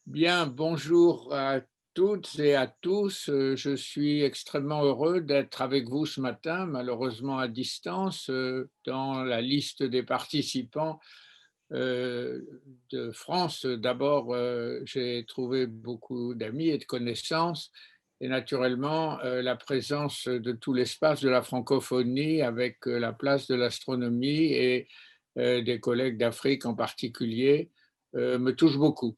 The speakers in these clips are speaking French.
Bien, bonjour à toutes et à tous. Je suis extrêmement heureux d'être avec vous ce matin, malheureusement à distance. Dans la liste des participants euh, de France, d'abord, j'ai trouvé beaucoup d'amis et de connaissances, et naturellement la présence de tout l'espace de la francophonie avec la place de l'astronomie et des collègues d'Afrique en particulier me touche beaucoup.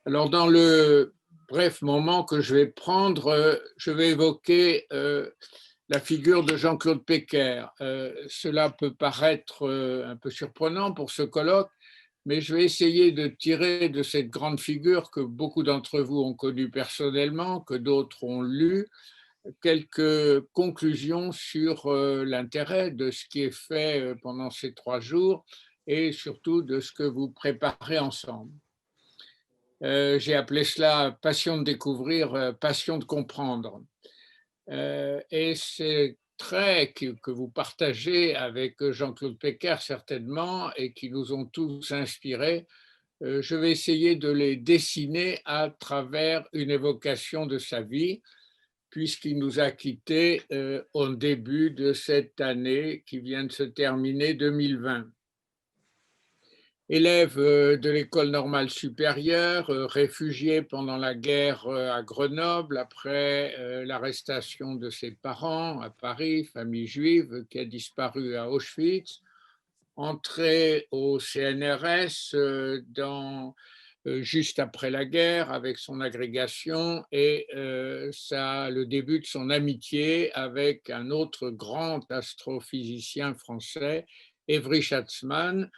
Alors, dans le bref moment que je vais prendre, je vais évoquer la figure de Jean-Claude Péquer. Cela peut paraître un peu surprenant pour ce colloque, mais je vais essayer de tirer de cette grande figure que beaucoup d'entre vous ont connue personnellement, que d'autres ont lu, quelques conclusions sur l'intérêt de ce qui est fait pendant ces 3 jours et surtout de ce que vous préparez ensemble. J'ai appelé cela passion de découvrir, passion de comprendre. Et ces traits que vous partagez avec Jean-Claude Péquer certainement et qui nous ont tous inspirés, je vais essayer de les dessiner à travers une évocation de sa vie, puisqu'il nous a quittés au début de cette année qui vient de se terminer, 2020. Élève de l'école normale supérieure, réfugié pendant la guerre à Grenoble après l'arrestation de ses parents à Paris, famille juive qui a disparu à Auschwitz, entré au CNRS juste après la guerre avec son agrégation et le début de son amitié avec un autre grand astrophysicien français, Évry Schatzmann,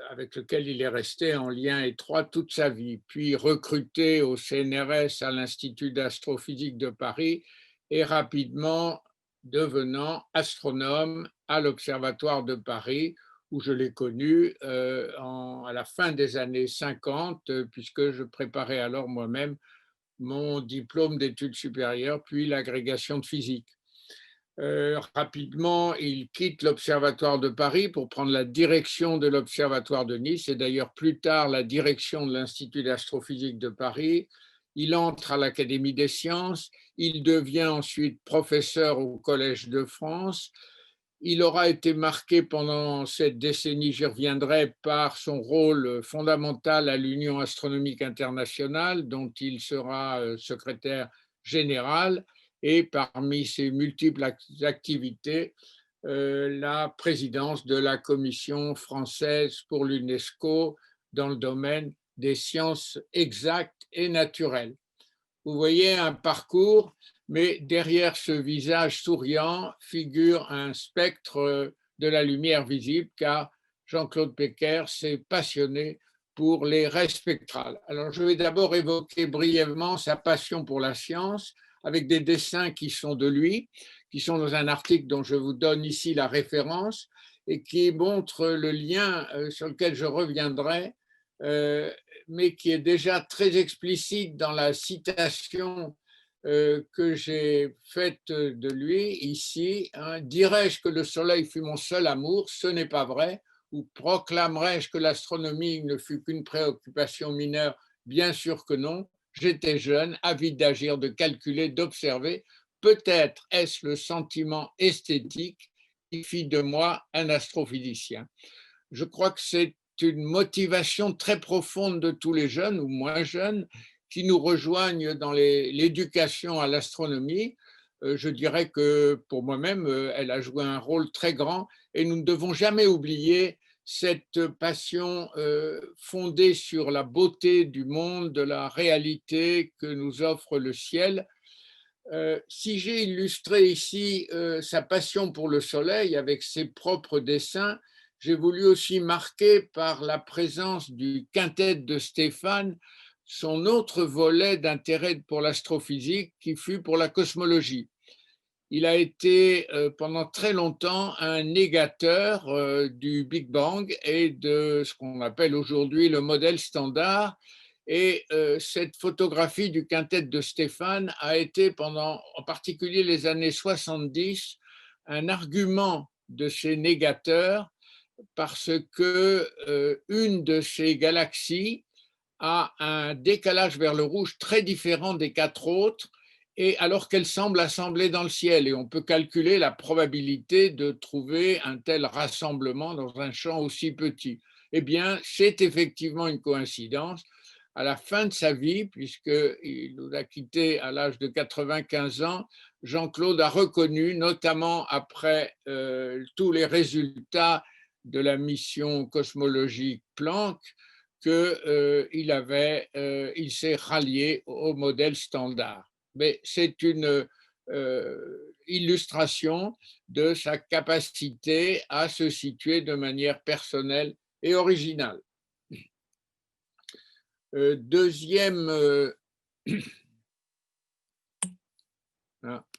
avec lequel il est resté en lien étroit toute sa vie, puis recruté au CNRS à l'Institut d'astrophysique de Paris et rapidement devenant astronome à l'Observatoire de Paris, où je l'ai connu à la fin des années 50, puisque je préparais alors moi-même mon diplôme d'études supérieures, puis l'agrégation de physique. Rapidement, il quitte l'Observatoire de Paris pour prendre la direction de l'Observatoire de Nice et d'ailleurs plus tard la direction de l'Institut d'astrophysique de Paris. Il entre à l'Académie des sciences, il devient ensuite professeur au Collège de France. Il aura été marqué pendant cette décennie, j'y reviendrai, par son rôle fondamental à l'Union astronomique internationale, dont il sera secrétaire général, et parmi ses multiples activités, la présidence de la Commission française pour l'UNESCO dans le domaine des sciences exactes et naturelles. Vous voyez un parcours, mais derrière ce visage souriant figure un spectre de la lumière visible, car Jean-Claude Péquer s'est passionné pour les raies spectrales. Alors, je vais d'abord évoquer brièvement sa passion pour la science avec des dessins qui sont de lui, qui sont dans un article dont je vous donne ici la référence et qui montrent le lien sur lequel je reviendrai, euh, mais qui est déjà très explicite dans la citation que j'ai faite de lui ici. Hein, dirais-je que le soleil fut mon seul amour? Ce n'est pas vrai. Ou proclamerais-je que l'astronomie ne fut qu'une préoccupation mineure? Bien sûr que non. J'étais jeune, avide d'agir, de calculer, d'observer. Peut-être est-ce le sentiment esthétique qui fit de moi un astrophysicien. Je crois que c'est une motivation très profonde de tous les jeunes ou moins jeunes qui nous rejoignent dans l'éducation à l'astronomie. Je dirais que pour moi-même, elle a joué un rôle très grand et nous ne devons jamais oublier cette passion fondée sur la beauté du monde, de la réalité que nous offre le ciel. Si j'ai illustré ici sa passion pour le soleil avec ses propres dessins, j'ai voulu aussi marquer par la présence du quintet de Stéphane son autre volet d'intérêt pour l'astrophysique qui fut pour la cosmologie. Il a été pendant très longtemps un négateur du Big Bang et de ce qu'on appelle aujourd'hui le modèle standard. Et cette photographie du quintet de Stéphane a été pendant, en particulier les années 70, un argument de ces négateurs parce que une de ces galaxies a un décalage vers le rouge très différent des 4 autres, et alors qu'elle semble assemblée dans le ciel. Et on peut calculer la probabilité de trouver un tel rassemblement dans un champ aussi petit. Eh bien, c'est effectivement une coïncidence. À la fin de sa vie, puisqu'il nous a quittés à l'âge de 95 ans, Jean-Claude a reconnu, notamment après tous les résultats de la mission cosmologique Planck, qu'il s'est rallié au modèle standard. Mais c'est une illustration de sa capacité à se situer de manière personnelle et originale. Deuxième,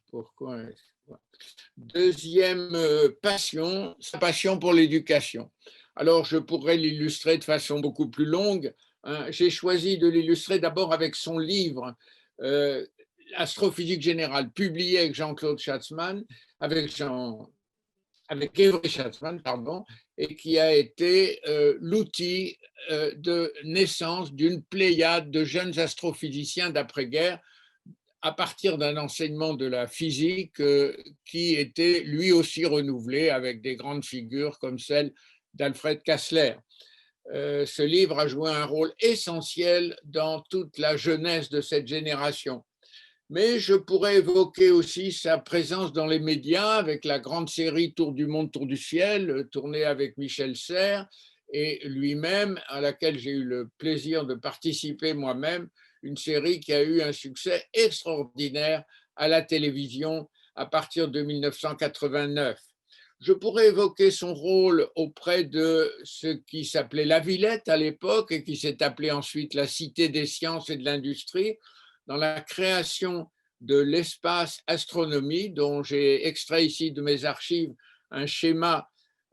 pourquoi deuxième passion, sa passion pour l'éducation. Alors, je pourrais l'illustrer de façon beaucoup plus longue. Hein. J'ai choisi de l'illustrer d'abord avec son livre Astrophysique générale, publié avec Jean-Claude Schatzmann, avec Avery Schatzmann, pardon, et qui a été l'outil de naissance d'une pléiade de jeunes astrophysiciens d'après-guerre à partir d'un enseignement de la physique qui était lui aussi renouvelé avec des grandes figures comme celle d'Alfred Kassler. Ce livre a joué un rôle essentiel dans toute la jeunesse de cette génération. Mais je pourrais évoquer aussi sa présence dans les médias avec la grande série Tour du monde, Tour du ciel, tournée avec Michel Serres et lui-même, à laquelle j'ai eu le plaisir de participer moi-même, une série qui a eu un succès extraordinaire à la télévision à partir de 1989. Je pourrais évoquer son rôle auprès de ce qui s'appelait la Villette à l'époque et qui s'est appelé ensuite la Cité des sciences et de l'industrie, dans la création de l'espace astronomie, dont j'ai extrait ici de mes archives un schéma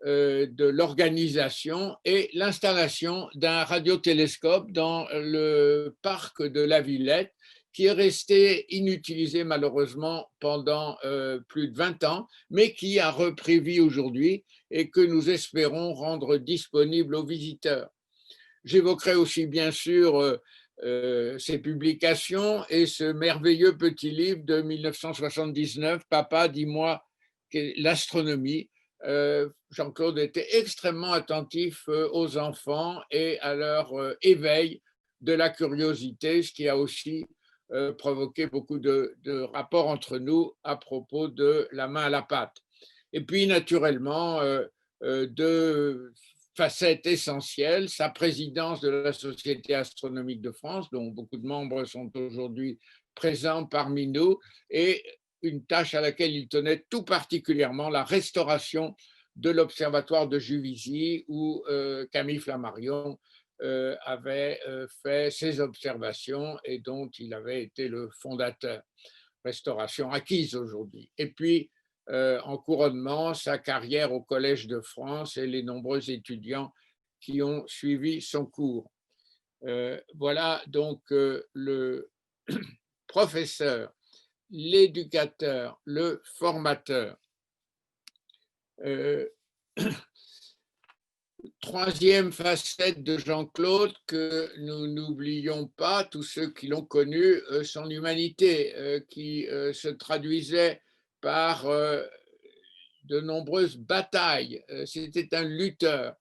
de l'organisation, et l'installation d'un radiotélescope dans le parc de la Villette, qui est resté inutilisé malheureusement pendant plus de 20 ans, mais qui a repris vie aujourd'hui et que nous espérons rendre disponible aux visiteurs. J'évoquerai aussi bien sûr ses publications et ce merveilleux petit livre de 1979, Papa, dis-moi l'astronomie. Jean-Claude était extrêmement attentif aux enfants et à leur éveil de la curiosité, ce qui a aussi provoqué beaucoup de rapports entre nous à propos de la main à la pâte. Et puis, naturellement, deux facette essentielle, sa présidence de la Société astronomique de France, dont beaucoup de membres sont aujourd'hui présents parmi nous, et une tâche à laquelle il tenait tout particulièrement, la restauration de l'Observatoire de Juvisy, où Camille Flammarion avait fait ses observations et dont il avait été le fondateur. Restauration acquise aujourd'hui. Et puis, en couronnement, sa carrière au Collège de France et les nombreux étudiants qui ont suivi son cours. Voilà donc le professeur, l'éducateur, le formateur. Troisième facette de Jean-Claude que nous n'oublions pas, tous ceux qui l'ont connu, son humanité qui se traduisait par de nombreuses batailles. C'était un lutteur,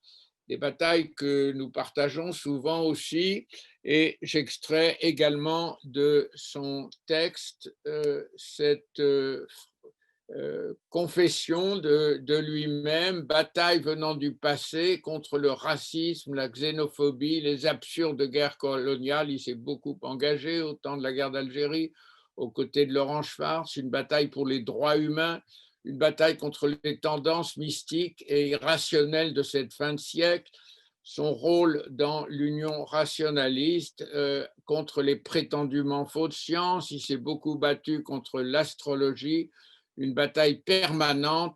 des batailles que nous partageons souvent aussi. Et j'extrais également de son texte cette confession de lui-même, bataille venant du passé contre le racisme, la xénophobie, les absurdes guerres coloniales. Il s'est beaucoup engagé au temps de la guerre d'Algérie, aux côtés de Laurent Schwartz, une bataille pour les droits humains, une bataille contre les tendances mystiques et irrationnelles de cette fin de siècle, son rôle dans l'union rationaliste contre les prétendument fausses sciences. Il s'est beaucoup battu contre l'astrologie, une bataille permanente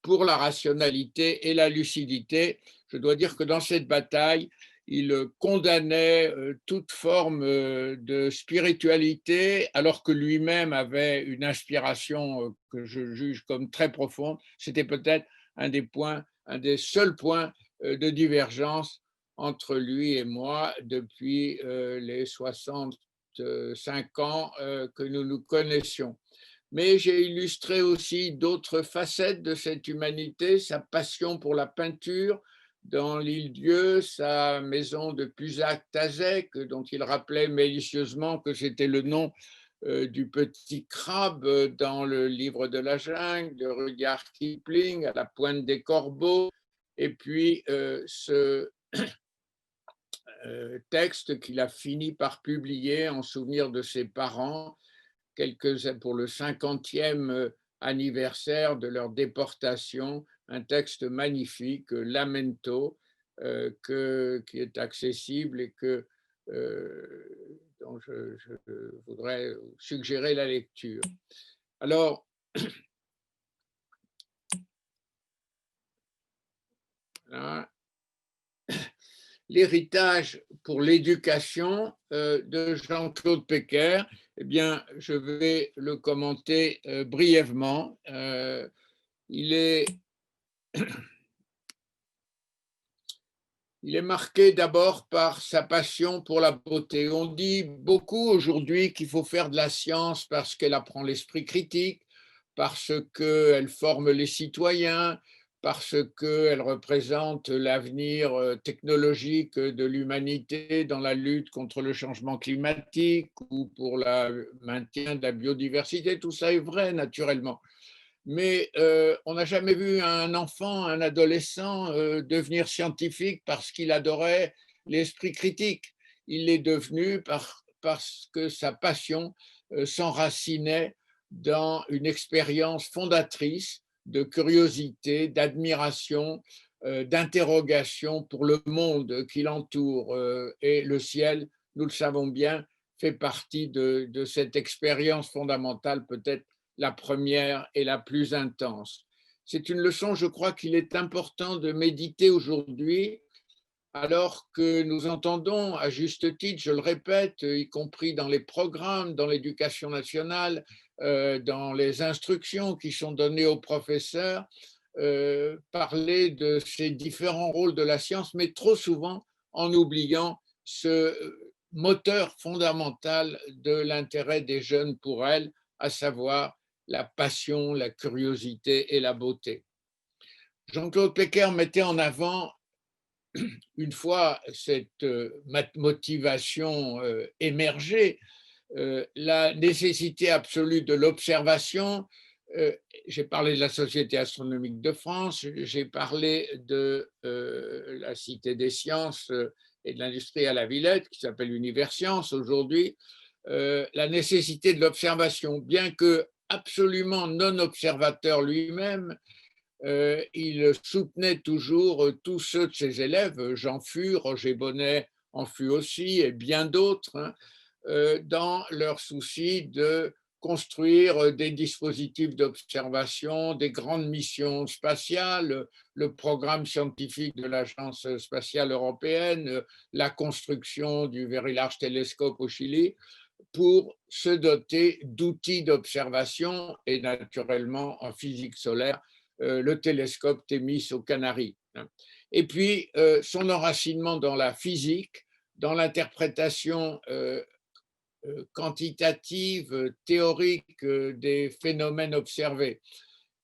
pour la rationalité et la lucidité. Je dois dire que dans cette bataille, il condamnait toute forme de spiritualité, alors que lui-même avait une inspiration que je juge comme très profonde. C'était peut-être un des seuls points de divergence entre lui et moi depuis les 65 ans que nous nous connaissions. Mais j'ai illustré aussi d'autres facettes de cette humanité, sa passion pour la peinture dans l'île-dieu, sa maison de Pusac-Tazec, dont il rappelait malicieusement que c'était le nom du petit crabe dans le livre de la jungle, de Rudyard Kipling, à la pointe des corbeaux, et puis ce texte qu'il a fini par publier en souvenir de ses parents, pour le 50e anniversaire de leur déportation, un texte magnifique, Lamento, qui est accessible et dont je voudrais suggérer la lecture. Alors, là, l'héritage pour l'éducation de Jean-Claude Pecker, eh bien, je vais le commenter brièvement. Il est marqué d'abord par sa passion pour la beauté. On dit beaucoup aujourd'hui qu'il faut faire de la science parce qu'elle apprend l'esprit critique, parce qu'elle forme les citoyens, parce qu'elle représente l'avenir technologique de l'humanité dans la lutte contre le changement climatique ou pour le maintien de la biodiversité. Tout ça est vrai, naturellement. Mais on n'a jamais vu un enfant, un adolescent devenir scientifique parce qu'il adorait l'esprit critique. Il l'est devenu parce que sa passion s'enracinait dans une expérience fondatrice de curiosité, d'admiration, d'interrogation pour le monde qui l'entoure. Et le ciel, nous le savons bien, fait partie de cette expérience fondamentale, peut-être la première et la plus intense. C'est une leçon, je crois, qu'il est important de méditer aujourd'hui, alors que nous entendons, à juste titre, je le répète, y compris dans les programmes, dans l'éducation nationale, dans les instructions qui sont données aux professeurs, parler de ces différents rôles de la science, mais trop souvent en oubliant ce moteur fondamental de l'intérêt des jeunes pour elles, à savoir la passion, la curiosité et la beauté. Jean-Claude Pecker mettait en avant, une fois cette motivation émergée, la nécessité absolue de l'observation. J'ai parlé de la Société astronomique de France, j'ai parlé de la Cité des sciences et de l'industrie à la Villette, qui s'appelle Universcience aujourd'hui. La nécessité de l'observation, bien que absolument non observateur lui-même, il soutenait toujours tous ceux de ses élèves, Jean Fus, Roger Bonnet en fut aussi, et bien d'autres, hein, dans leur souci de construire des dispositifs d'observation, des grandes missions spatiales, le programme scientifique de l'Agence spatiale européenne, la construction du Very Large Telescope au Chili, pour se doter d'outils d'observation et naturellement en physique solaire, le télescope Thémis aux Canaries. Et puis, son enracinement dans la physique, dans l'interprétation quantitative, théorique des phénomènes observés.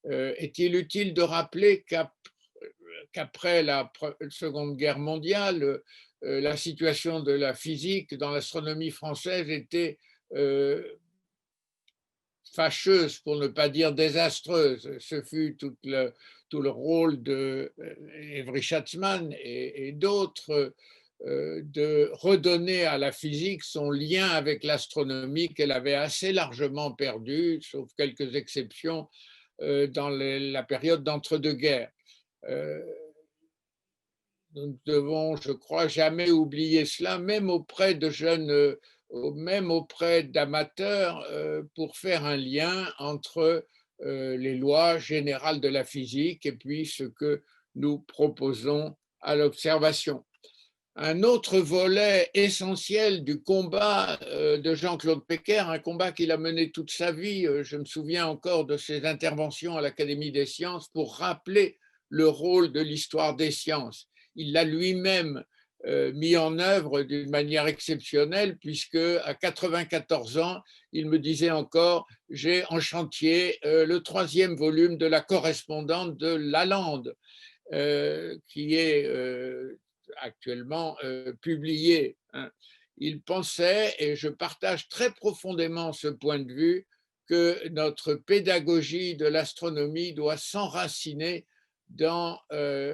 Est-il utile de rappeler qu'après la Seconde Guerre mondiale, la situation de la physique dans l'astronomie française était fâcheuse, pour ne pas dire désastreuse. Ce fut tout le rôle de Avery Schatzman et d'autres de redonner à la physique son lien avec l'astronomie qu'elle avait assez largement perdu, sauf quelques exceptions, dans la période d'entre-deux-guerres. Nous ne devons, je crois, jamais oublier cela, même auprès de jeunes, même auprès d'amateurs, pour faire un lien entre les lois générales de la physique et puis ce que nous proposons à l'observation. Un autre volet essentiel du combat de Jean-Claude Pecker, un combat qu'il a mené toute sa vie, je me souviens encore de ses interventions à l'Académie des sciences pour rappeler le rôle de l'histoire des sciences. Il l'a lui-même mis en œuvre d'une manière exceptionnelle, puisque à 94 ans, il me disait encore: j'ai en chantier le 3e volume de la correspondante de Lalande, qui est actuellement publié, hein. Il pensait, et je partage très profondément ce point de vue, que notre pédagogie de l'astronomie doit s'enraciner dans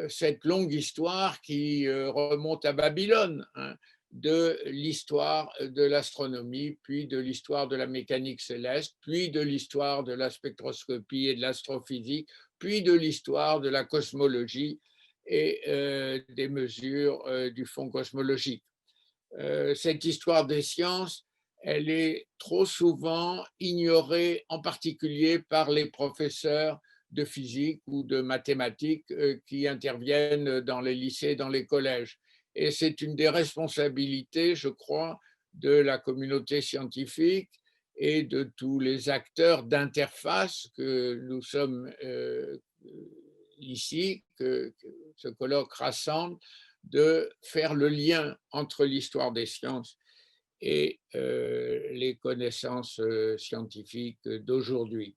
cette longue histoire qui remonte à Babylone, hein, de l'histoire de l'astronomie, puis de l'histoire de la mécanique céleste, puis de l'histoire de la spectroscopie et de l'astrophysique, puis de l'histoire de la cosmologie et des mesures du fond cosmologique. Cette histoire des sciences, elle est trop souvent ignorée, en particulier par les professeurs de physique ou de mathématiques qui interviennent dans les lycées, dans les collèges. Et c'est une des responsabilités, je crois, de la communauté scientifique et de tous les acteurs d'interface que nous sommes ici, que ce colloque rassemble, de faire le lien entre l'histoire des sciences et les connaissances scientifiques d'aujourd'hui.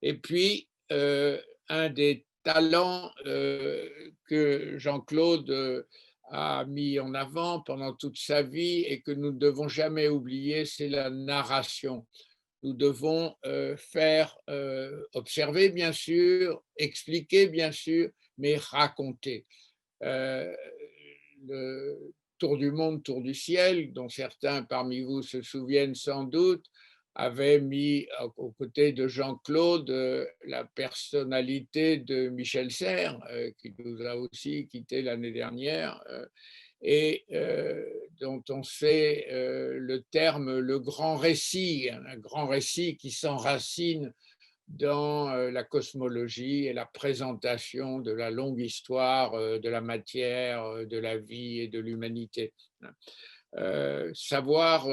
Et puis, un des talents que Jean-Claude a mis en avant pendant toute sa vie et que nous ne devons jamais oublier, c'est la narration. Nous devons faire observer, bien sûr, expliquer, bien sûr, mais raconter. Euh, le Tour du monde, Tour du ciel, dont certains parmi vous se souviennent sans doute, avait mis aux côtés de Jean-Claude la personnalité de Michel Serres, qui nous a aussi quittés l'année dernière, et dont on sait le terme le grand récit, un grand récit qui s'enracine dans la cosmologie et la présentation de la longue histoire de la matière, de la vie et de l'humanité. Savoir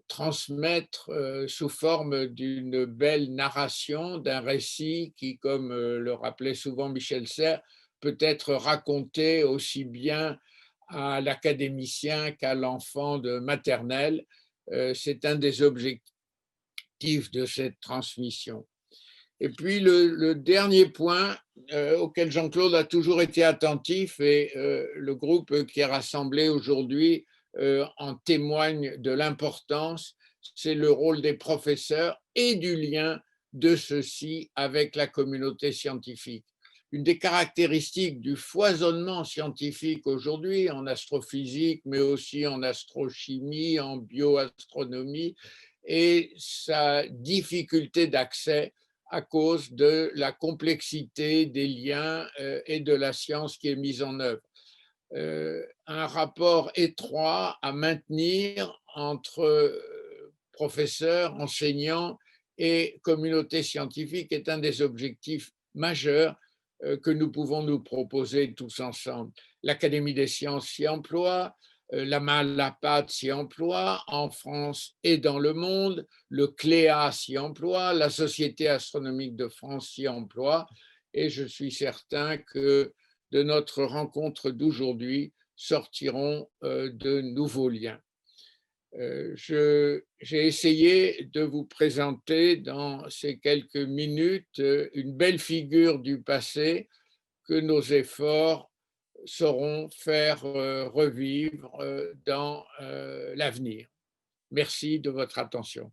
transmettre sous forme d'une belle narration, d'un récit qui, comme le rappelait souvent Michel Serres, peut être raconté aussi bien à l'académicien qu'à l'enfant de maternelle. C'est un des objectifs de cette transmission. Et puis le dernier point auquel Jean-Claude a toujours été attentif, et le groupe qui est rassemblé aujourd'hui en témoigne de l'importance, c'est le rôle des professeurs et du lien de ceux-ci avec la communauté scientifique. Une des caractéristiques du foisonnement scientifique aujourd'hui en astrophysique, mais aussi en astrochimie, en bioastronomie, et sa difficulté d'accès à cause de la complexité des liens et de la science qui est mise en œuvre. Un rapport étroit à maintenir entre professeurs, enseignants et communauté scientifique est un des objectifs majeurs que nous pouvons nous proposer tous ensemble. L'Académie des sciences s'y emploie, la Malapad s'y emploie en France et dans le monde, le CLEA s'y emploie, la Société astronomique de France s'y emploie, et je suis certain que de notre rencontre d'aujourd'hui sortiront de nouveaux liens. J'ai essayé de vous présenter dans ces quelques minutes une belle figure du passé que nos efforts sauront faire revivre dans l'avenir. Merci de votre attention.